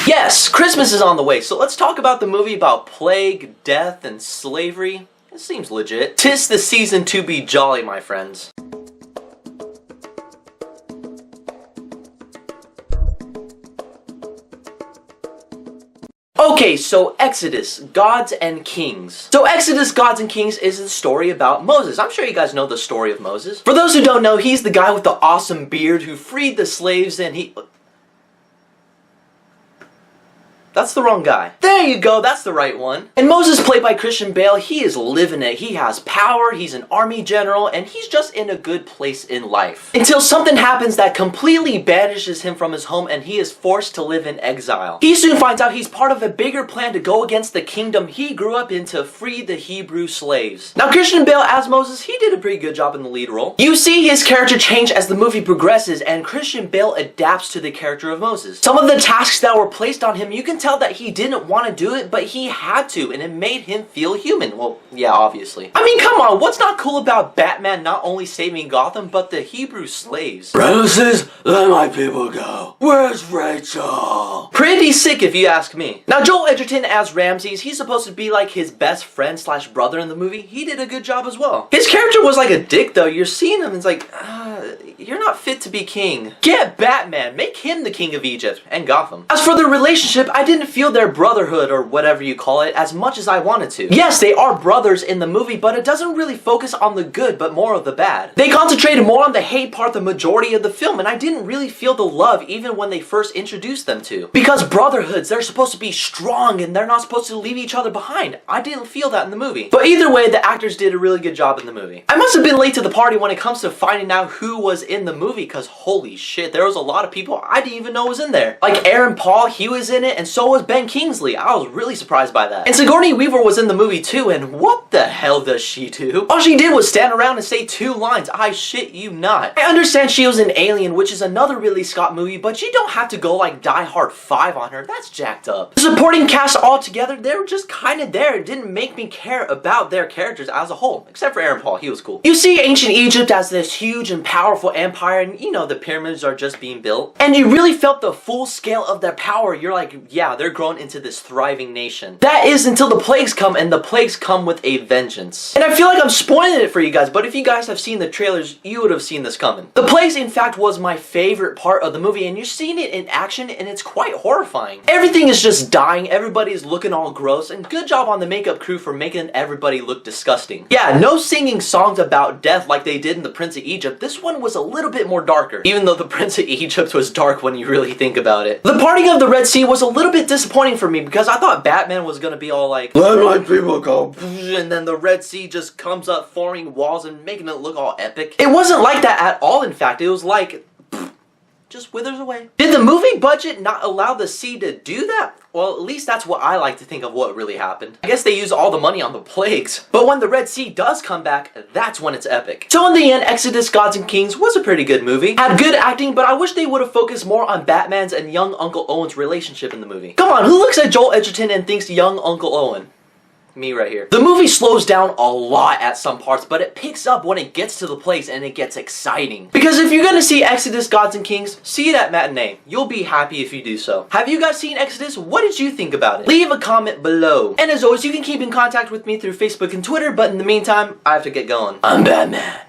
Yes, Christmas is on the way, so let's talk about the movie about plague, death, and slavery. It seems legit. 'Tis the season to be jolly, my friends. Okay, so Exodus, Gods and Kings. So Exodus, Gods and Kings is the story about Moses. I'm sure you guys know the story of Moses. For those who don't know, he's the guy with the awesome beard who freed the slaves and he... That's the wrong guy. There you go, that's the right one. And Moses, played by Christian Bale, he is living it. He has power, he's an army general, and he's just in a good place in life. Until something happens that completely banishes him from his home and he is forced to live in exile. He soon finds out he's part of a bigger plan to go against the kingdom he grew up in to free the Hebrew slaves. Now Christian Bale as Moses, he did a pretty good job in the lead role. You see his character change as the movie progresses and Christian Bale adapts to the character of Moses. Some of the tasks that were placed on him, you can tell that he didn't want to do it, but he had to, and it made him feel human. Well, yeah, obviously. I mean, come on, what's not cool about Batman not only saving Gotham, but the Hebrew slaves? Ramesses, let my people go. Where's Rachel? Pretty sick if you ask me. Now Joel Edgerton as Ramses, he's supposed to be like his best friend slash brother in the movie. He did a good job as well. His character was like a dick though. You're seeing him, it's like, you're not fit to be king. Get Batman, make him the king of Egypt and Gotham. As for their relationship, I didn't feel their brotherhood or whatever you call it as much as I wanted to. Yes, they are brothers in the movie, but it doesn't really focus on the good but more of the bad. They concentrated more on the hate part the majority of the film, and I didn't really feel the love even when they first introduced them to. Because brotherhoods, they're supposed to be strong and they're not supposed to leave each other behind. I didn't feel that in the movie. But either way, the actors did a really good job in the movie. I must have been late to the party when it comes to finding out who was in the movie, because holy shit, there was a lot of people I didn't even know was in there. Like Aaron Paul, he was in it, and so was Ben Kingsley. I was really surprised by that. And Sigourney Weaver was in the movie too, and what the hell does she do? All she did was stand around and say 2 lines. I shit you not. I understand she was in Alien, which is another Ridley Scott movie, but you don't have to go like Die Hard 5 on her. That's jacked up. The supporting cast all together, they were just kind of there. It didn't make me care about their characters as a whole, except for Aaron Paul. He was cool. You see ancient Egypt as this huge and powerful empire, and you know the pyramids are just being built, and you really felt the full scale of their power. You're like, yeah, they're growing into this thriving nation. That is until the plagues come, and the plagues come with a vengeance. And I feel like I'm spoiling it for you guys, but if you guys have seen the trailers, you would have seen this coming. The plagues, in fact, was my favorite part of the movie, and you're seeing it in action, and it's quite horrifying. Everything is just dying, everybody's looking all gross, and good job on the makeup crew for making everybody look disgusting. Yeah, no singing songs about death like they did in The Prince of Egypt. This one was a little bit more darker, even though The Prince of Egypt was dark when you really think about it. The parting of the Red Sea was a little bit disappointing for me because I thought Batman was gonna be all like, let my people go. And then the Red Sea just comes up forming walls and making it look all epic. It wasn't like that at all, in fact. It was like, just withers away. Did the movie budget not allow the sea to do that? Well, at least that's what I like to think of what really happened. I guess they used all the money on the plagues. But when the Red Sea does come back, that's when it's epic. So in the end, Exodus, Gods and Kings was a pretty good movie. Had good acting, but I wish they would have focused more on Batman's and young Uncle Owen's relationship in the movie. Come on, who looks at Joel Edgerton and thinks young Uncle Owen? Me right here. The movie slows down a lot at some parts, but it picks up when it gets to the place and it gets exciting. Because if you're gonna see Exodus, Gods and Kings, see it at matinee. You'll be happy if you do so. Have you guys seen Exodus? What did you think about it? Leave a comment below. And as always, you can keep in contact with me through Facebook and Twitter, but in the meantime, I have to get going. I'm Batman.